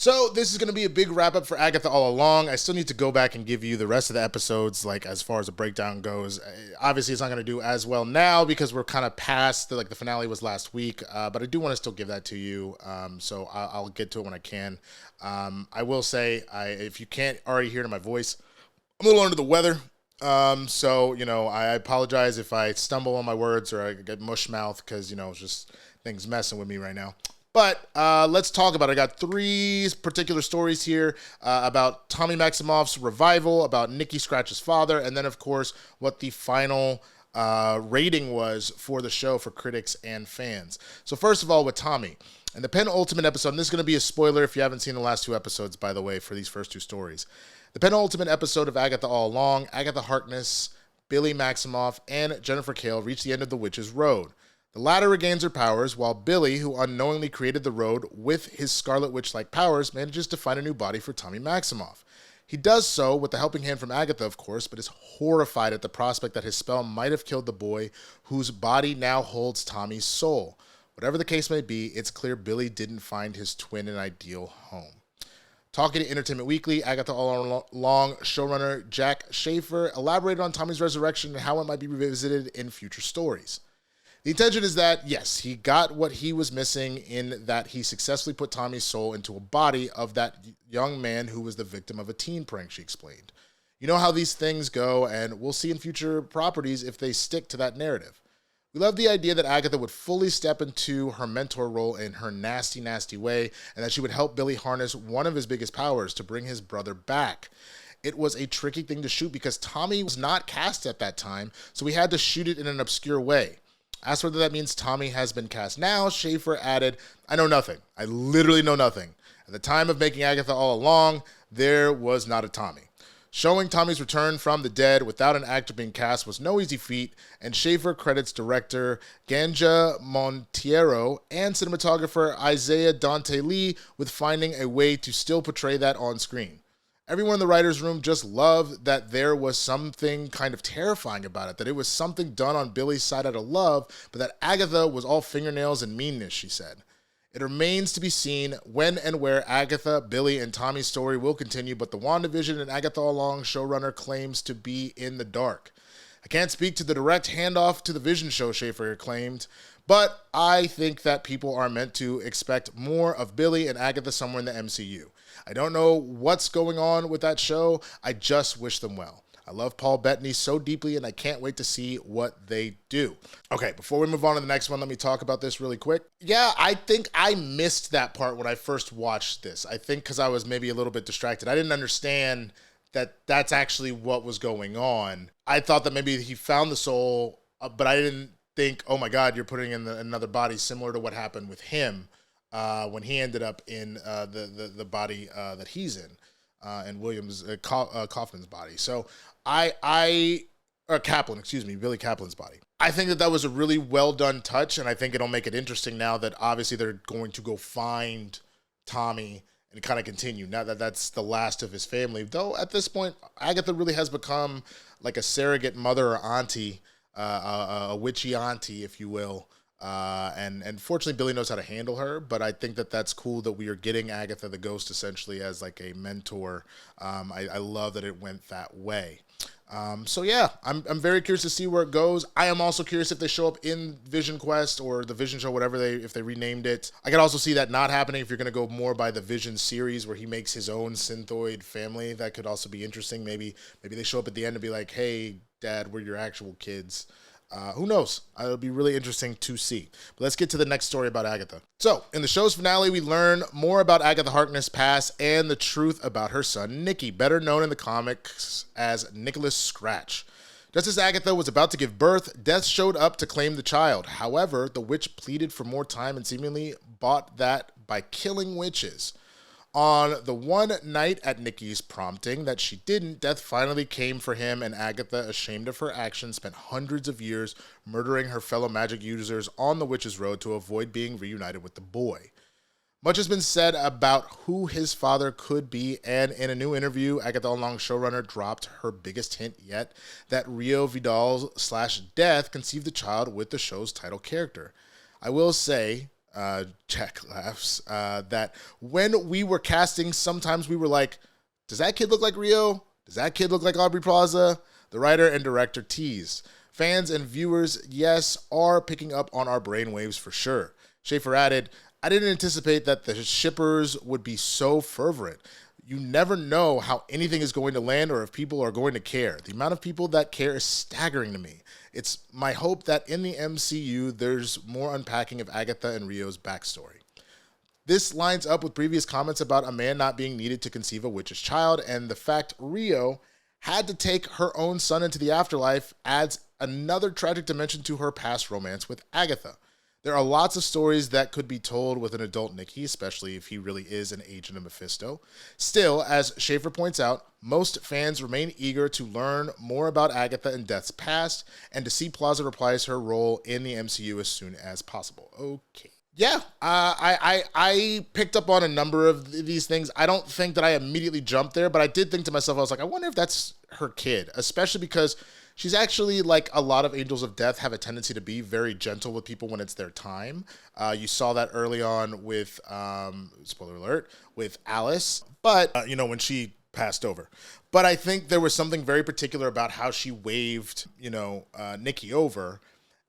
So this is going to be a big wrap up for Agatha All Along. I still need to go back and give you the rest of the episodes, like as far as the breakdown goes. Obviously, it's not going to do as well now because we're kind of past the finale was last week. But I do want to still give that to you. So I'll get to it when I can. I will say, if you can't already hear it in my voice, I'm a little under the weather. So I apologize if I stumble on my words or I get mush mouth because it's just things messing with me right now. But let's talk about it. I got three particular stories here about Tommy Maximoff's revival, about Nicky Scratch's father, and then, of course, what the final rating was for the show for critics and fans. So first of all, with Tommy. In the penultimate episode, and this is going to be a spoiler if you haven't seen the last two episodes, by the way, for these first two stories. The penultimate episode of Agatha All Along, Agatha Harkness, Billy Maximoff, and Jennifer Cale reach the end of the Witch's Road. The latter regains her powers, while Billy, who unknowingly created the road with his Scarlet Witch-like powers, manages to find a new body for Tommy Maximoff. He does so with the helping hand from Agatha, of course, but is horrified at the prospect that his spell might have killed the boy whose body now holds Tommy's soul. Whatever the case may be, it's clear Billy didn't find his twin an ideal home. Talking to Entertainment Weekly, Agatha All Along showrunner Jack Schaefer elaborated on Tommy's resurrection and how it might be revisited in future stories. The intention is that, yes, he got what he was missing in that he successfully put Tommy's soul into a body of that young man who was the victim of a teen prank, she explained. You know how these things go, and we'll see in future properties if they stick to that narrative. We love the idea that Agatha would fully step into her mentor role in her nasty, nasty way, and that she would help Billy harness one of his biggest powers to bring his brother back. It was a tricky thing to shoot because Tommy was not cast at that time, so we had to shoot it in an obscure way. As for whether that means Tommy has been cast now, Schaefer added, I know nothing. I literally know nothing. At the time of making Agatha All Along, there was not a Tommy. Showing Tommy's return from the dead without an actor being cast was no easy feat, and Schaefer credits director Ganja Monteiro and cinematographer Isaiah Dante Lee with finding a way to still portray that on screen. Everyone in the writer's room just loved that there was something kind of terrifying about it, that it was something done on Billy's side out of love, but that Agatha was all fingernails and meanness, she said. It remains to be seen when and where Agatha, Billy, and Tommy's story will continue, but the WandaVision and Agatha All Along showrunner claims to be in the dark. I can't speak to the direct handoff to the Vision show, Schaefer claimed, but I think that people are meant to expect more of Billy and Agatha somewhere in the MCU. I don't know what's going on with that show. I just wish them well. I love Paul Bettany so deeply, and I can't wait to see what they do. Okay, before we move on to the next one, let me talk about this really quick. Yeah, I think I missed that part when I first watched this. I think because I was maybe a little bit distracted. I didn't understand that that's actually what was going on. I thought that maybe he found the soul, but I didn't think, oh my God, you're putting in another body similar to what happened with him. When he ended up in the body that he's in Williams Kaufman's body. So Billy Kaplan's body. I think that was a really well done touch, and I think it'll make it interesting now that obviously they're going to go find Tommy and kind of continue now that that's the last of his family. Though at this point, Agatha really has become like a surrogate mother or auntie, a witchy auntie, if you will. And fortunately, Billy knows how to handle her, but I think that that's cool that we are getting Agatha the Ghost essentially as like a mentor. I love that it went that way. So yeah, I'm very curious to see where it goes. I am also curious if they show up in Vision Quest or the Vision Show, whatever if they renamed it. I could also see that not happening if you're going to go more by the Vision series where he makes his own synthoid family. That could also be interesting. Maybe they show up at the end and be like, hey, Dad, we're your actual kids. Who knows? It'll be really interesting to see. But let's get to the next story about Agatha. So, in the show's finale, we learn more about Agatha Harkness' past and the truth about her son, Nicky, better known in the comics as Nicholas Scratch. Just as Agatha was about to give birth, Death showed up to claim the child. However, the witch pleaded for more time and seemingly bought that by killing witches. On the one night at Nicky's prompting that she didn't, Death finally came for him, and Agatha, ashamed of her actions, spent hundreds of years murdering her fellow magic users on the Witch's Road to avoid being reunited with the boy. Much has been said about who his father could be, and in a new interview, Agatha All Along showrunner dropped her biggest hint yet, that Rio Vidal / Death conceived the child with the show's title character. I will say, Jack laughs. That when we were casting, sometimes we were like, does that kid look like Rio? Does that kid look like Aubrey Plaza? The writer and director teased. Fans and viewers, yes, are picking up on our brainwaves for sure. Schaefer added, I didn't anticipate that the shippers would be so fervent. You never know how anything is going to land or if people are going to care. The amount of people that care is staggering to me. It's my hope that in the MCU, there's more unpacking of Agatha and Rio's backstory. This lines up with previous comments about a man not being needed to conceive a witch's child, and the fact Rio had to take her own son into the afterlife adds another tragic dimension to her past romance with Agatha. There are lots of stories that could be told with an adult Nicky, especially if he really is an agent of Mephisto. Still, as Schaefer points out, most fans remain eager to learn more about Agatha and Death's past, and to see Plaza reprise her role in the MCU as soon as possible. Okay. Yeah, I picked up on a number of these things. I don't think that I immediately jumped there, but I did think to myself, I was like, I wonder if that's her kid, especially because she's actually, like a lot of Angels of Death, have a tendency to be very gentle with people when it's their time. You saw that early on with, spoiler alert, with Alice, but, when she passed over. But I think there was something very particular about how she waved, Nicky over.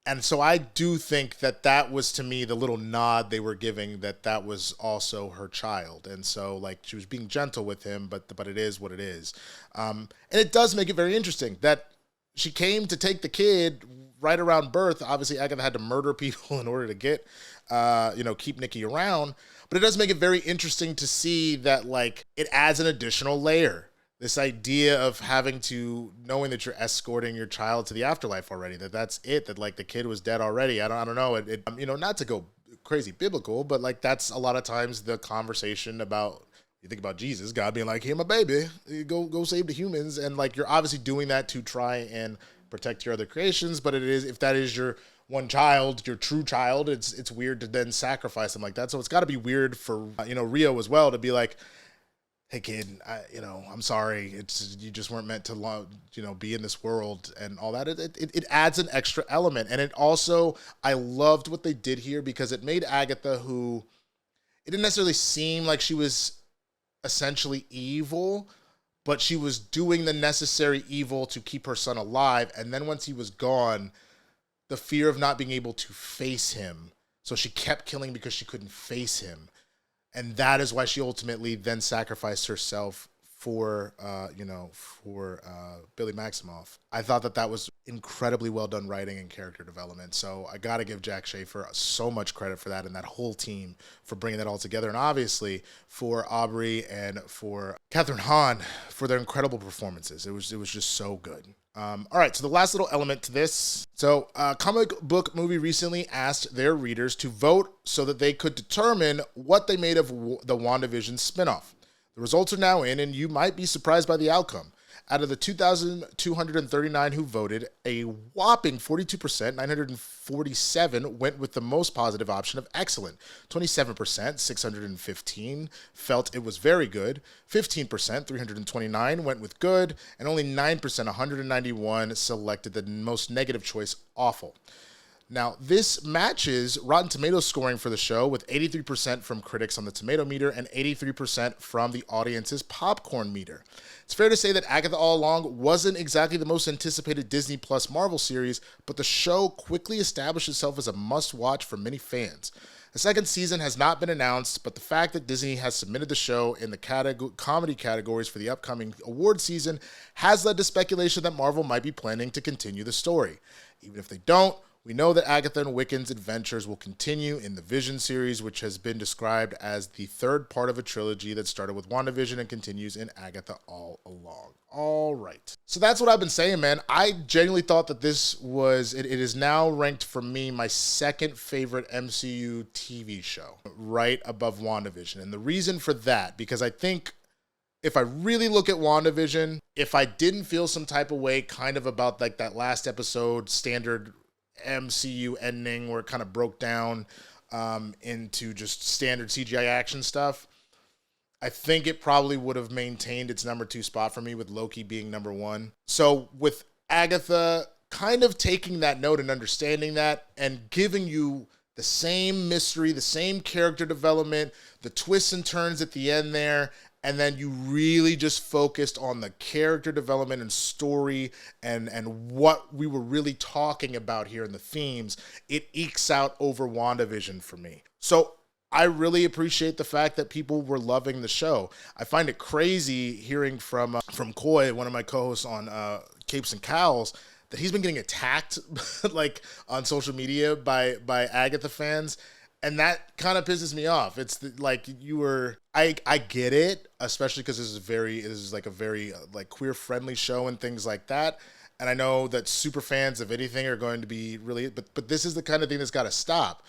And so I do think that that was, to me, the little nod they were giving that was also her child. And so, like, she was being gentle with him, but it is what it is. And it does make it very interesting that she came to take the kid right around birth. Obviously, Agatha had to murder people in order to get, keep Nicky around. But it does make it very interesting to see that, like, it adds an additional layer. This idea of knowing that you're escorting your child to the afterlife already, that's it, that, like, the kid was dead already. I don't know. It not to go crazy biblical, but, like, that's a lot of times the conversation about, you think about Jesus, God being like, hey, my baby, go save the humans. And, like, you're obviously doing that to try and protect your other creations. But if that is your one child, your true child, it's weird to then sacrifice them like that. So it's got to be weird for, Rio as well to be like, hey kid, I'm sorry. You just weren't meant to, be in this world and all that. It adds an extra element. And it also, I loved what they did here because it made Agatha, who, it didn't necessarily seem like she was essentially evil, but she was doing the necessary evil to keep her son alive. And then once he was gone, the fear of not being able to face him. So she kept killing because she couldn't face him. And that is why she ultimately then sacrificed herself for Billy Maximoff. I thought that was incredibly well done writing and character development. So I got to give Jack Schaefer so much credit for that and that whole team for bringing that all together. And obviously for Aubrey and for Catherine Hahn for their incredible performances. It was just so good. All right, so the last little element to this. So Comic Book Movie recently asked their readers to vote so that they could determine what they made of the WandaVision spinoff. The results are now in, and you might be surprised by the outcome. Out of the 2,239 who voted, a whopping 42%, 947, went with the most positive option of excellent. 27%, 615, felt it was very good. 15%, 329, went with good. And only 9%, 191, selected the most negative choice, awful. Now, this matches Rotten Tomatoes scoring for the show with 83% from critics on the tomato meter and 83% from the audience's popcorn meter. It's fair to say that Agatha All Along wasn't exactly the most anticipated Disney Plus Marvel series, but the show quickly established itself as a must-watch for many fans. A second season has not been announced, but the fact that Disney has submitted the show in the comedy categories for the upcoming award season has led to speculation that Marvel might be planning to continue the story. Even if they don't, we know that Agatha and Wiccan's adventures will continue in the Vision series, which has been described as the third part of a trilogy that started with WandaVision and continues in Agatha All Along. All right. So that's what I've been saying, man. I genuinely thought that it is now ranked for me my second favorite MCU TV show, right above WandaVision. And the reason for that, because I think if I really look at WandaVision, if I didn't feel some type of way kind of about like that last episode standard MCU ending where it kind of broke down into just standard CGI action stuff, I think it probably would have maintained its number 2 spot for me, with Loki being number 1. So with Agatha kind of taking that note and understanding that and giving you The same mystery, the same character development, the twists and turns at the end there, and then you really just focused on the character development and story and what we were really talking about here in the themes. It ekes out over WandaVision for me. So I really appreciate the fact that people were loving the show. I find it crazy hearing from Coy, one of my co-hosts on Capes and Cowls, that he's been getting attacked like on social media by Agatha fans. And that kind of pisses me off. It's like I get it, especially because this is like a very like queer friendly show and things like that. And I know that super fans of anything are going to be really, but this is the kind of thing that's got to stop.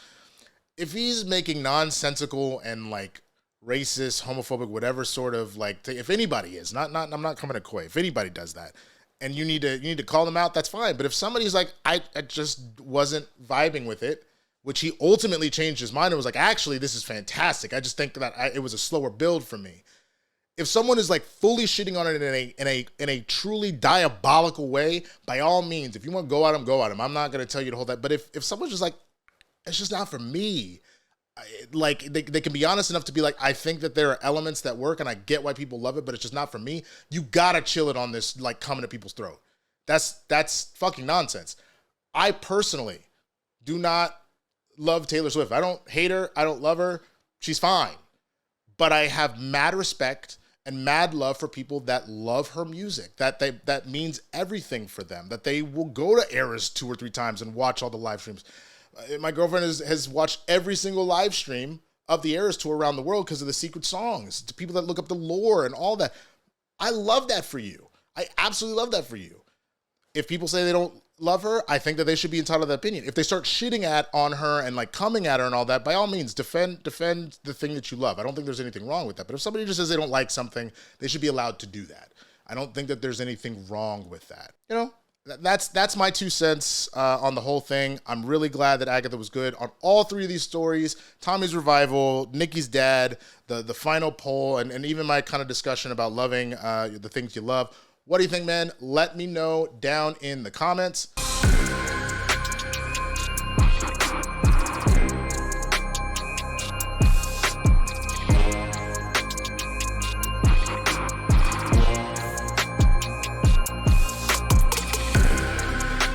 If he's making nonsensical and like racist, homophobic, whatever sort of like, if anybody is I'm not coming to Coy. If anybody does that, and you need to call them out, that's fine. But if somebody's like, I just wasn't vibing with it, which he ultimately changed his mind and was like, actually, this is fantastic. I just think that it was a slower build for me. If someone is like fully shitting on it in a truly diabolical way, by all means, if you want to go at him, I'm not going to tell you to hold that. But if someone's just like, it's just not for me, like they can be honest enough to be like, I think that there are elements that work and I get why people love it, but it's just not for me. You got to chill it on this, like coming to people's throat. That's fucking nonsense. I personally do not love Taylor Swift. I don't hate her. I don't love her. She's fine. But I have mad respect and mad love for people that love her music, that means everything for them, that they will go to Eras 2 or 3 times and watch all the live streams. My girlfriend has watched every single live stream of the Eras Tour around the world because of the secret songs, to people that look up the lore and all that. I love that for you. I absolutely love that for you. If people say they don't love her, I think that they should be entitled to that opinion. If they start shitting on her and like coming at her and all that, by all means, defend the thing that you love. I don't think there's anything wrong with that. But if somebody just says they don't like something, they should be allowed to do that. I don't think that there's anything wrong with that. You know, that's my 2 cents on the whole thing. I'm really glad that Agatha was good on all 3 of these stories. Tommy's revival, Nicky's dad, the final poll, and even my kind of discussion about loving the things you love. What do you think, man? Let me know down in the comments.